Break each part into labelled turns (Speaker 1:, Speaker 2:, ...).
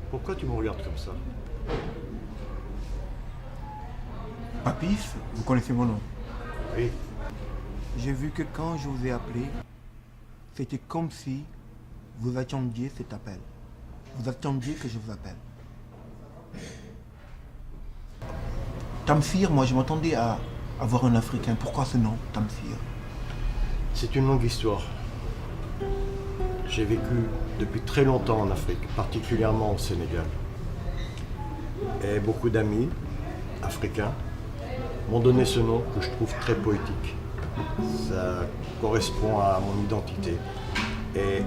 Speaker 1: Pourquoi tu me regardes comme ça?
Speaker 2: Papis, vous connaissez mon nom.
Speaker 1: Oui.
Speaker 2: J'ai vu que quand je vous ai appelé, c'était comme si vous attendiez cet appel. Vous attendiez que je vous appelle. Tamsir, moi je m'attendais à avoir un Africain. Pourquoi ce nom, Tamsir?
Speaker 1: C'est une longue histoire. J'ai vécu depuis très longtemps en Afrique, particulièrement au Sénégal. Et beaucoup d'amis africains m'ont donné ce nom que je trouve très poétique. Ça correspond à mon identité. Et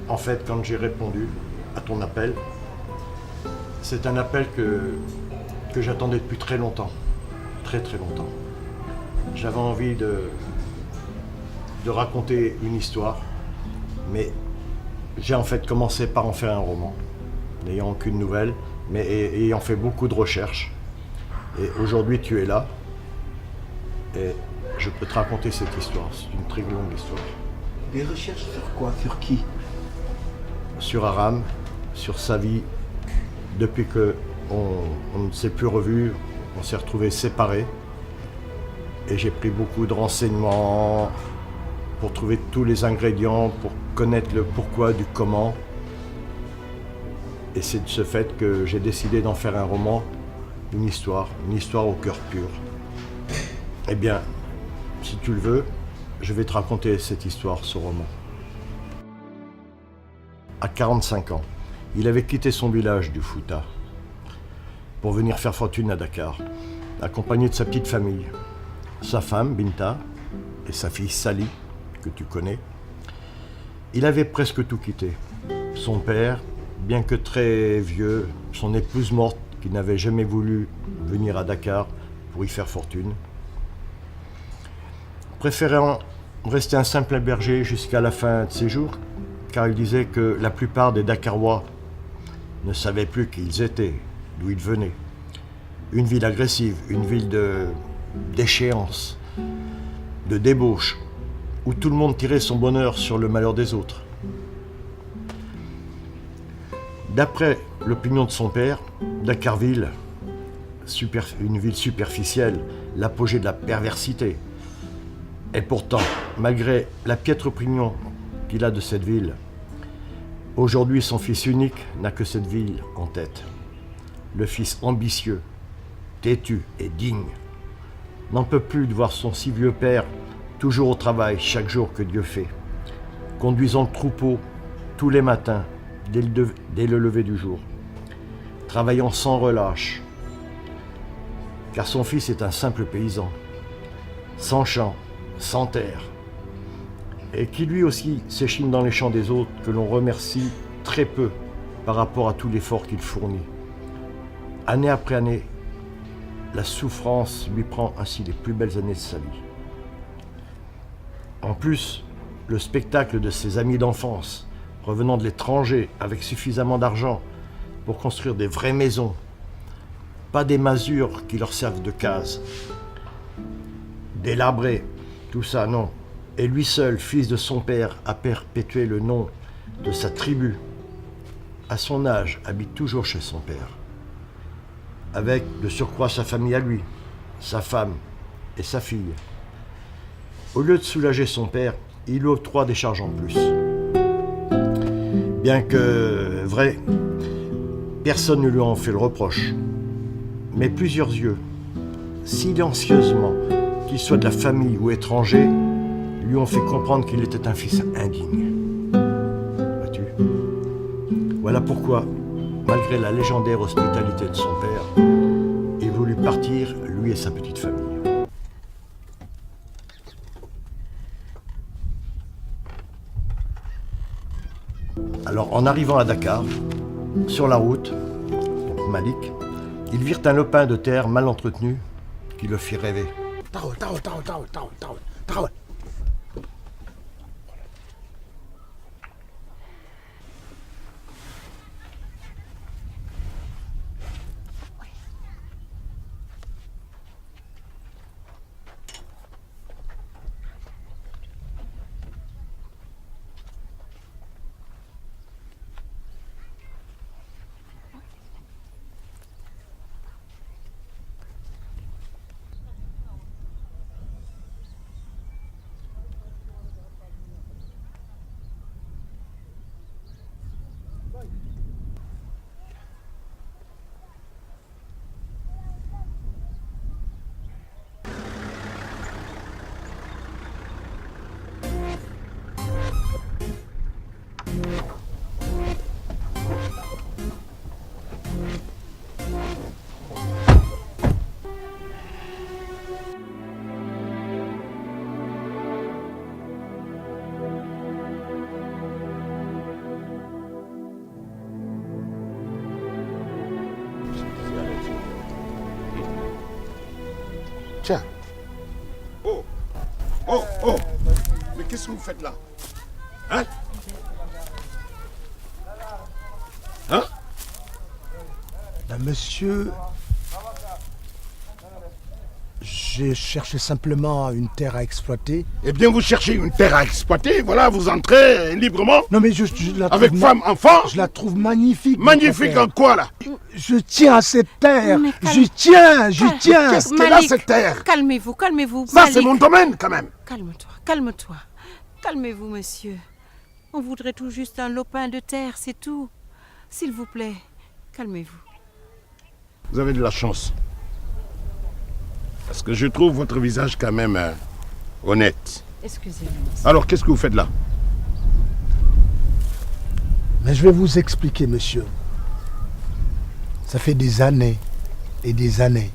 Speaker 1: en fait, quand j'ai répondu à ton appel, c'est un appel que j'attendais depuis très longtemps. Très très longtemps. J'avais envie de raconter une histoire, mais j'ai en fait commencé par en faire un roman, n'ayant aucune nouvelle, mais ayant fait beaucoup de recherches. Et aujourd'hui, tu es là, et je peux te raconter cette histoire. C'est une très longue histoire.
Speaker 2: Des recherches sur quoi? Sur qui?
Speaker 1: Sur Aram, sur sa vie, depuis qu'on ne s'est plus revus, on s'est retrouvés séparés. Et j'ai pris beaucoup de renseignements pour trouver tous les ingrédients, pour connaître le pourquoi du comment. Et c'est de ce fait que j'ai décidé d'en faire un roman, une histoire au cœur pur. Eh bien, si tu le veux, je vais te raconter cette histoire, ce roman. À 45 ans, il avait quitté son village du Fouta pour venir faire fortune à Dakar, accompagné de sa petite famille, sa femme, Binta, et sa fille, Sally, que tu connais. Il avait presque tout quitté. Son père, bien que très vieux, son épouse morte, qui n'avait jamais voulu venir à Dakar pour y faire fortune, préférant rester un simple berger jusqu'à la fin de ses jours, car il disait que la plupart des Dakarois ne savaient plus qui ils étaient, d'où ils venaient. Une ville agressive, une ville d'échéance, de débauche, où tout le monde tirait son bonheur sur le malheur des autres. D'après l'opinion de son père, Dakarville, une ville superficielle, l'apogée de la perversité. Et pourtant, malgré la piètre opinion qu'il a de cette ville, aujourd'hui son fils unique n'a que cette ville en tête. Le fils ambitieux, têtu et digne, n'en peut plus de voir son si vieux père toujours au travail chaque jour que Dieu fait, conduisant le troupeau tous les matins dès le lever du jour, travaillant sans relâche, car son fils est un simple paysan, sans champ, sans terre, et qui lui aussi s'échine dans les champs des autres, que l'on remercie très peu par rapport à tout l'effort qu'il fournit. Année après année, la souffrance lui prend ainsi les plus belles années de sa vie. En plus, le spectacle de ses amis d'enfance, revenant de l'étranger avec suffisamment d'argent pour construire des vraies maisons, pas des masures qui leur servent de case, délabrées, tout ça, non. Et lui seul, fils de son père, a perpétué le nom de sa tribu. À son âge, habite toujours chez son père, avec de surcroît sa famille à lui, sa femme et sa fille. Au lieu de soulager son père, il lui octroie des charges en plus. Bien que, vrai, personne ne lui en fait le reproche. Mais plusieurs yeux, silencieusement, qu'il soit de la famille ou étranger, lui ont fait comprendre qu'il était un fils indigne. Vois-tu? Voilà pourquoi, malgré la légendaire hospitalité de son père, il voulut partir, lui et sa petite famille. Alors, en arrivant à Dakar, sur la route, donc Malik, ils virent un lopin de terre mal entretenu qui le fit rêver.
Speaker 3: Tiens. Oh. Oh, oh. Mais qu'est-ce que vous faites là? Hein? Hein?
Speaker 4: Ben, monsieur, j'ai cherché simplement une terre à exploiter.
Speaker 3: Eh bien, vous cherchez une terre à exploiter, voilà, vous entrez librement.
Speaker 4: Non mais je la
Speaker 3: Avec
Speaker 4: trouve
Speaker 3: femme, enfant.
Speaker 4: je la trouve magnifique.
Speaker 3: Magnifique
Speaker 4: votre
Speaker 3: en quoi, là?
Speaker 4: terre. Je tiens à cette terre.
Speaker 5: Mais
Speaker 4: J'y tiens, j'y tiens.
Speaker 3: Qu'est-ce qu'elle a, cette terre?
Speaker 5: Calmez-vous, calmez-vous.
Speaker 3: Ça,
Speaker 5: Malik.
Speaker 3: c'est mon domaine, quand même.
Speaker 5: Calme-toi, calme-toi. Calmez-vous, monsieur. On voudrait tout juste un lopin de terre, c'est tout. S'il vous plaît, calmez-vous.
Speaker 3: Vous avez de la chance. Parce que je trouve votre visage quand même honnête.
Speaker 5: Excusez-moi.
Speaker 3: Alors, qu'est-ce que vous faites là?
Speaker 4: Mais je vais vous expliquer, monsieur. Ça fait des années et des années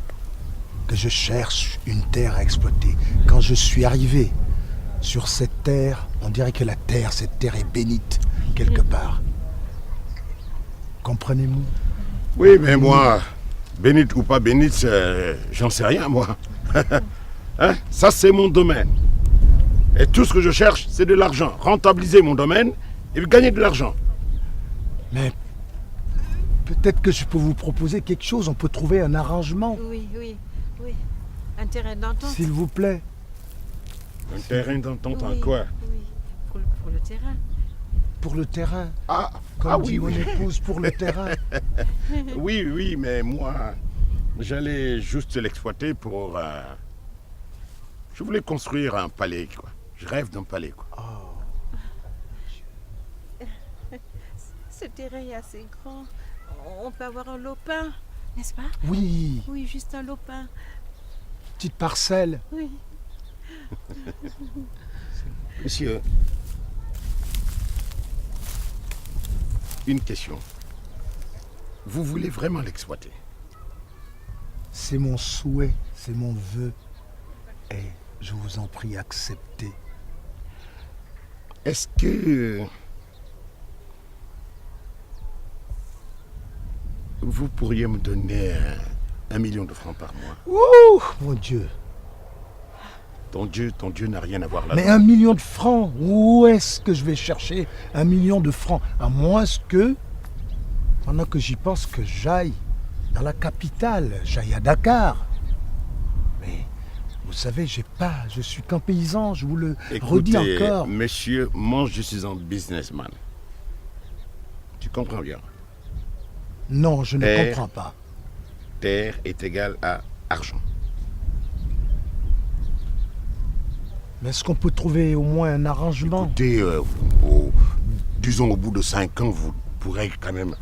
Speaker 4: que je cherche une terre à exploiter. Quand je suis arrivé sur cette terre, on dirait que cette terre est bénite quelque part. Comprenez-vous?
Speaker 3: Oui, mais moi, bénite ou pas bénite, j'en sais rien, moi. Hein? Ça, c'est mon domaine. Et tout ce que je cherche, c'est de l'argent. Rentabiliser mon domaine et gagner de l'argent.
Speaker 4: Mais peut-être que je peux vous proposer quelque chose. On peut trouver un arrangement,
Speaker 5: Oui, oui, oui. Un terrain d'entente.
Speaker 4: s'il vous plaît.
Speaker 3: Un terrain d'entente en
Speaker 5: Oui,
Speaker 3: quoi?
Speaker 5: Oui, pour le terrain.
Speaker 4: Pour le terrain.
Speaker 3: Ah,
Speaker 4: Comme
Speaker 3: ah
Speaker 4: dit
Speaker 3: oui,
Speaker 4: mon
Speaker 3: oui.
Speaker 4: épouse, pour le terrain.
Speaker 3: Oui, oui, mais moi, j'allais juste l'exploiter pour... Je voulais construire un palais, quoi. Je rêve d'un palais, quoi.
Speaker 5: Ce terrain est assez grand. On peut avoir un lopin, n'est-ce pas?
Speaker 4: Oui,
Speaker 5: Oui, juste un lopin.
Speaker 4: petite parcelle.
Speaker 5: Oui.
Speaker 3: Monsieur, une question. Vous voulez vraiment l'exploiter?
Speaker 4: C'est mon souhait, c'est mon vœu. Et je vous en prie, acceptez.
Speaker 3: Est-ce que vous pourriez me donner 1 million de francs par mois?
Speaker 4: Ouh, mon Dieu.
Speaker 3: Ton Dieu n'a rien à voir là.
Speaker 4: Mais 1 million de francs, où est-ce que je vais chercher 1 million de francs? À moins que, pendant que j'y pense, que j'aille dans la capitale, j'aille à Dakar. Mais vous savez, je suis qu'un paysan, je vous le redis
Speaker 3: Écoutez,
Speaker 4: encore.
Speaker 3: monsieur, moi je suis un businessman. Tu comprends bien?
Speaker 4: Non, je ne
Speaker 3: Eh.
Speaker 4: comprends pas.
Speaker 3: Terre est égale à argent.
Speaker 4: Mais est-ce qu'on peut trouver au moins un arrangement?
Speaker 3: Écoutez, disons au bout de 5 ans, vous pourrez quand même,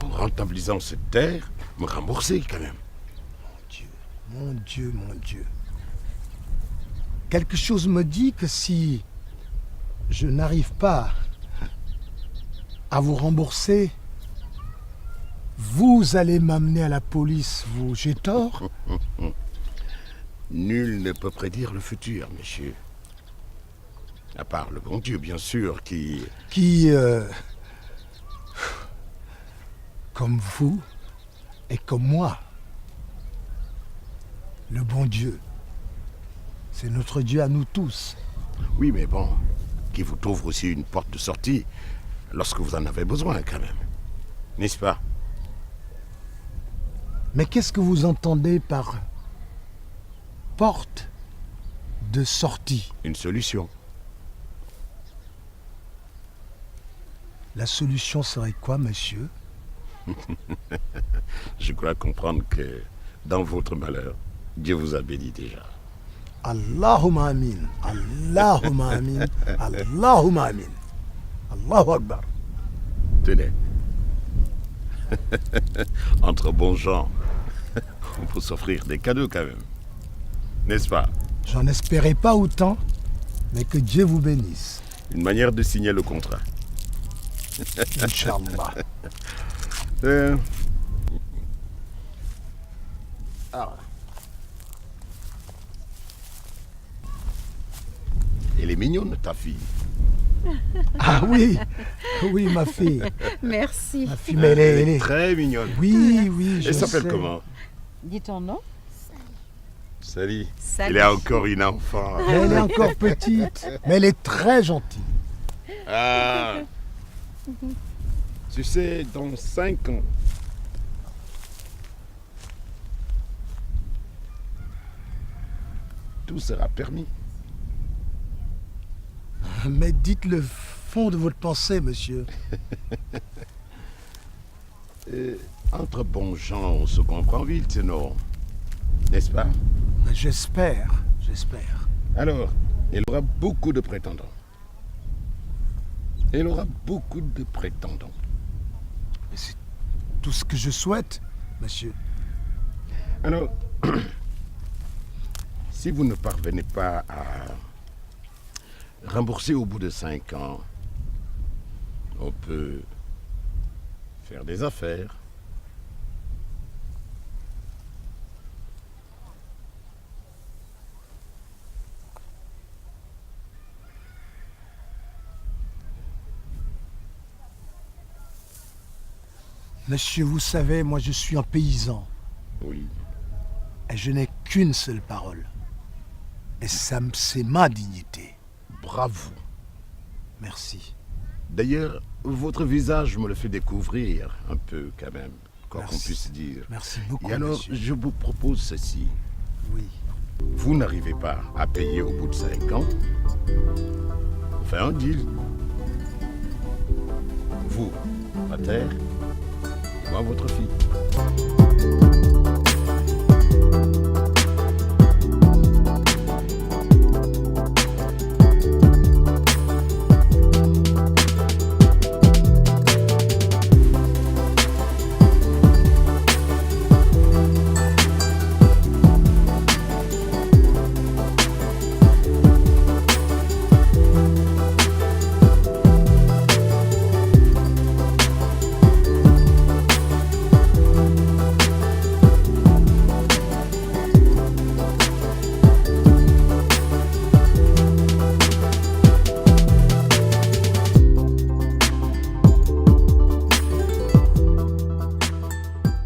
Speaker 3: en rentabilisant cette terre, me rembourser quand même.
Speaker 4: Mon Dieu, mon Dieu. Quelque chose me dit que si je n'arrive pas à vous rembourser, vous allez m'amener à la police. J'ai tort?
Speaker 3: Nul ne peut prédire le futur, monsieur. À part le bon Dieu, bien sûr, qui...
Speaker 4: Qui, comme vous et comme moi, le bon Dieu, c'est notre Dieu à nous tous.
Speaker 3: Oui, mais bon, qui vous trouve aussi une porte de sortie lorsque vous en avez besoin, quand même. N'est-ce pas?
Speaker 4: Mais qu'est-ce que vous entendez par porte de sortie?
Speaker 3: Une solution.
Speaker 4: La solution serait quoi, monsieur?
Speaker 3: Je crois comprendre que dans votre malheur, Dieu vous a béni déjà.
Speaker 4: Allahumma amin, Allahumma amin, Allahumma amin. Allahu Akbar.
Speaker 3: Tenez. Entre bons gens, on peut s'offrir des cadeaux quand même. N'est-ce pas?
Speaker 4: J'en espérais pas autant, mais que Dieu vous bénisse.
Speaker 3: Une manière de signer le contrat.
Speaker 4: Inch'Allah.
Speaker 3: Elle est mignonne, ta fille.
Speaker 4: Ah oui, oui, ma fille.
Speaker 5: Merci.
Speaker 4: Ma fille, mais elle est...
Speaker 3: Très mignonne.
Speaker 4: Oui, oui, je
Speaker 3: Elle s'appelle
Speaker 4: sais.
Speaker 3: comment?
Speaker 5: Dis ton nom.
Speaker 3: Salut.
Speaker 5: Salut.
Speaker 3: Il est encore une enfant.
Speaker 4: Elle est encore petite, mais elle est très gentille.
Speaker 3: Ah. Tu sais, dans 5 ans, tout sera permis.
Speaker 4: Mais dites le fond de votre pensée, monsieur.
Speaker 3: Entre bons gens, on se comprend vite, non? N'est-ce pas?
Speaker 4: Mais j'espère.
Speaker 3: Alors, il aura beaucoup de prétendants. Il aura beaucoup de prétendants.
Speaker 4: Mais c'est tout ce que je souhaite, monsieur.
Speaker 3: Alors, si vous ne parvenez pas à rembourser au bout de 5 ans, on peut faire des affaires.
Speaker 4: Monsieur, vous savez, moi je suis un paysan.
Speaker 3: Oui.
Speaker 4: Et je n'ai qu'une seule parole. Et ça, c'est ma dignité.
Speaker 3: Bravo.
Speaker 4: Merci.
Speaker 3: D'ailleurs, votre visage me le fait découvrir un peu quand même, quoi qu'on
Speaker 4: Merci.
Speaker 3: puisse dire.
Speaker 4: Merci beaucoup,
Speaker 3: Et alors,
Speaker 4: monsieur.
Speaker 3: je vous propose ceci.
Speaker 4: Oui.
Speaker 3: Vous n'arrivez pas à payer au bout de 5 ans. On fait un deal. Vous, la terre, et moi, votre fille.